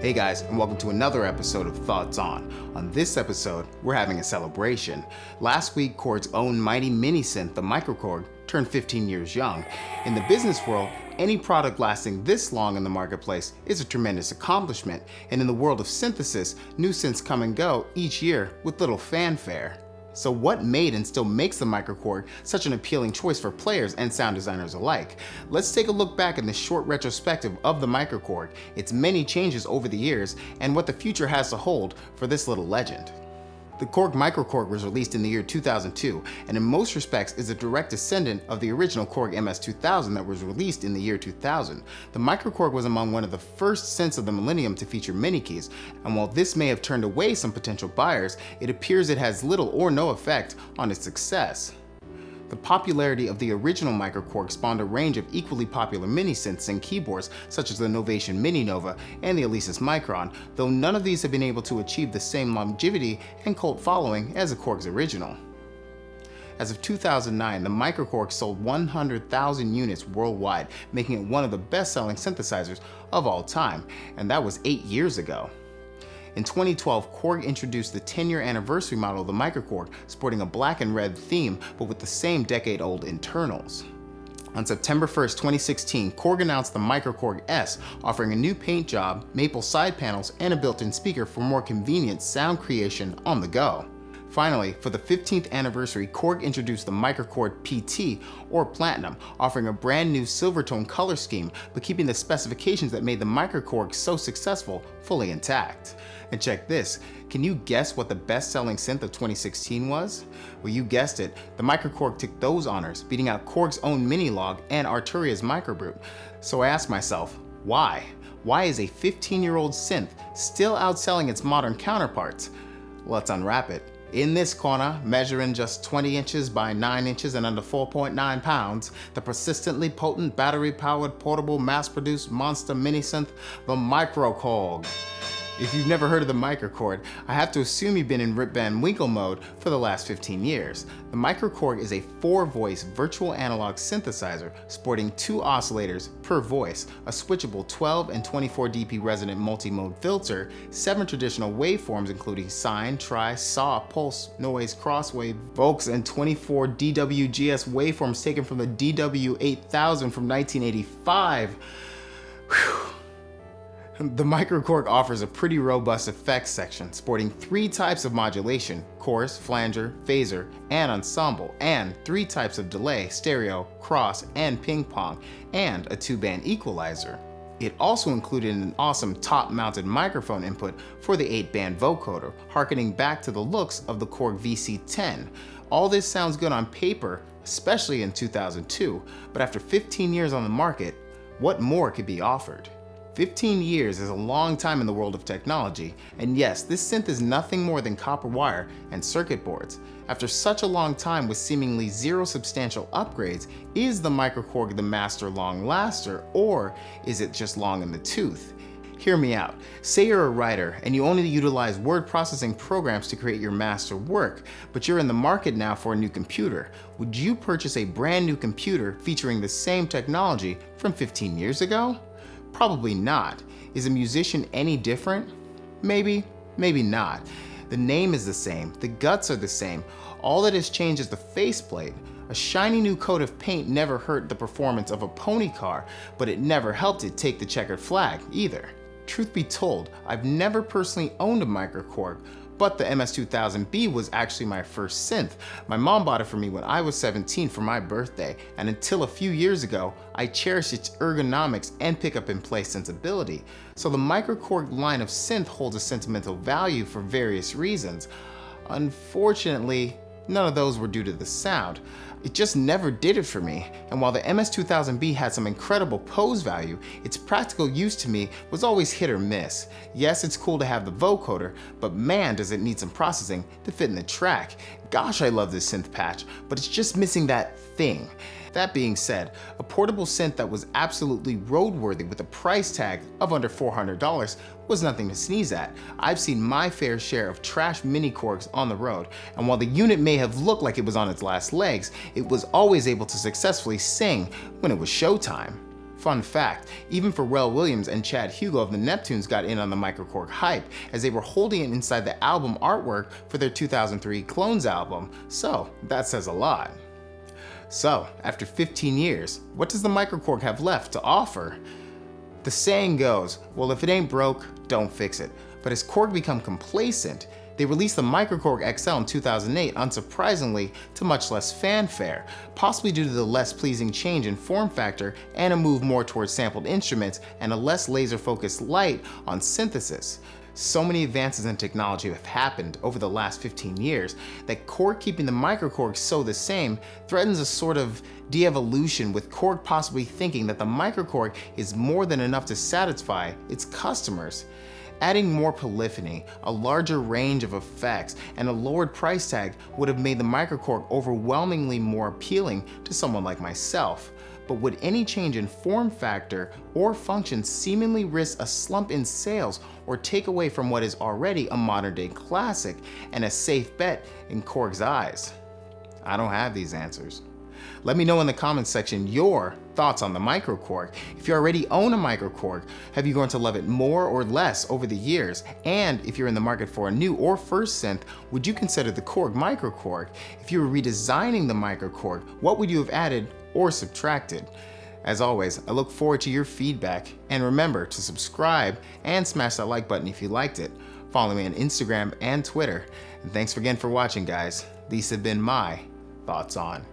Hey guys, and welcome to another episode of Thoughts On. On this episode, we're having a celebration. Last week, Korg's own mighty mini synth, the MicroKorg, turned 15 years young. In the business world, any product lasting this long in the marketplace is a tremendous accomplishment, and in the world of synthesis, new synths come and go each year with little fanfare. So what made and still makes the MicroKorg such an appealing choice for players and sound designers alike? Let's take a look back in this short retrospective of the MicroKorg, its many changes over the years, and what the future has to hold for this little legend. The Korg MicroKorg was released in the year 2002, and in most respects is a direct descendant of the original Korg MS-2000 that was released in the year 2000. The MicroKorg was among one of the first synths of the millennium to feature mini keys, and while this may have turned away some potential buyers, it appears it has little or no effect on its success. The popularity of the original MicroKorg spawned a range of equally popular mini synths and keyboards such as the Novation Mini Nova and the Alesis Micron, though none of these have been able to achieve the same longevity and cult following as the Korg's original. As of 2009, the MicroKorg sold 100,000 units worldwide, making it one of the best-selling synthesizers of all time, and that was 8 years ago. In 2012, Korg introduced the 10-year anniversary model of the MicroKorg, sporting a black and red theme, but with the same decade-old internals. On September 1st, 2016, Korg announced the MicroKorg S, offering a new paint job, maple side panels, and a built-in speaker for more convenient sound creation on the go. Finally, for the 15th anniversary, Korg introduced the MicroKorg PT, or Platinum, offering a brand new silvertone color scheme, but keeping the specifications that made the MicroKorg so successful fully intact. And check this, can you guess what the best-selling synth of 2016 was? Well, you guessed it, the MicroKorg took those honors, beating out Korg's own Minilog and Arturia's Microbrute. So I asked myself, why? Why is a 15-year-old synth still outselling its modern counterparts? Let's unwrap it. In this corner, measuring just 20 inches by 9 inches and under 4.9 pounds, the persistently potent battery-powered portable mass-produced monster mini-synth, the MicroKorg. If you've never heard of the MicroKorg, I have to assume you've been in Rip Van Winkle mode for the last 15 years. The MicroKorg is a 4-voice virtual analog synthesizer sporting 2 oscillators per voice, a switchable 12 and 24 dB resonant multi-mode filter, 7 traditional waveforms including sine, tri, saw, pulse, noise, crosswave, Volks, and 24 DWGS waveforms taken from the DW8000 from 1985. Whew. The MicroKorg offers a pretty robust effects section, sporting 3 types of modulation, chorus, flanger, phaser, and ensemble, and 3 types of delay, stereo, cross, and ping pong, and a 2-band equalizer. It also included an awesome top-mounted microphone input for the 8-band vocoder, harkening back to the looks of the Korg VC10. All this sounds good on paper, especially in 2002, but after 15 years on the market, what more could be offered? 15 years is a long time in the world of technology, and yes, this synth is nothing more than copper wire and circuit boards. After such a long time with seemingly zero substantial upgrades, is the MicroKorg the master long laster, or is it just long in the tooth? Hear me out. Say you're a writer and you only utilize word processing programs to create your master work, but you're in the market now for a new computer. Would you purchase a brand new computer featuring the same technology from 15 years ago? Probably not. Is a musician any different? Maybe, maybe not. The name is the same, the guts are the same. All that has changed is the faceplate. A shiny new coat of paint never hurt the performance of a pony car, but it never helped it take the checkered flag either. Truth be told, I've never personally owned a MicroKorg, but the MS-2000B was actually my first synth. My mom bought it for me when I was 17 for my birthday, and until a few years ago, I cherished its ergonomics and pick-up-and-play sensibility. So the MicroKorg line of synth holds a sentimental value for various reasons. Unfortunately, none of those were due to the sound. It just never did it for me, and while the MS-2000B had some incredible pose value, its practical use to me was always hit or miss. Yes, it's cool to have the vocoder, but man does it need some processing to fit in the track. Gosh, I love this synth patch, but it's just missing that thing. That being said, a portable synth that was absolutely roadworthy with a price tag of under $400 was nothing to sneeze at. I've seen my fair share of trash mini Korgs on the road, and while the unit may have looked like it was on its last legs, it was always able to successfully sing when it was showtime. Fun fact, even Pharrell Williams and Chad Hugo of the Neptunes got in on the MicroKorg hype, as they were holding it inside the album artwork for their 2003 Clones album, so that says a lot. So, after 15 years, what does the MicroKorg have left to offer? The saying goes, well, if it ain't broke, don't fix it. But as Korg become complacent, they released the MicroKorg XL in 2008, unsurprisingly, to much less fanfare, possibly due to the less pleasing change in form factor and a move more towards sampled instruments and a less laser-focused light on synthesis. So many advances in technology have happened over the last 15 years that Korg keeping the MicroKorg so the same threatens a sort of de-evolution, with Korg possibly thinking that the MicroKorg is more than enough to satisfy its customers. Adding more polyphony, a larger range of effects, and a lowered price tag would have made the MicroKorg overwhelmingly more appealing to someone like myself. But would any change in form factor or function seemingly risk a slump in sales or take away from what is already a modern-day classic and a safe bet in Korg's eyes? I don't have these answers. Let me know in the comments section your thoughts on the MicroKorg. If you already own a MicroKorg, have you grown to love it more or less over the years? And if you're in the market for a new or first synth, would you consider the Korg MicroKorg? If you were redesigning the MicroKorg, what would you have added or subtracted? As always, I look forward to your feedback, and remember to subscribe and smash that like button if you liked it. Follow me on Instagram and Twitter. And thanks again for watching, guys. These have been my thoughts on.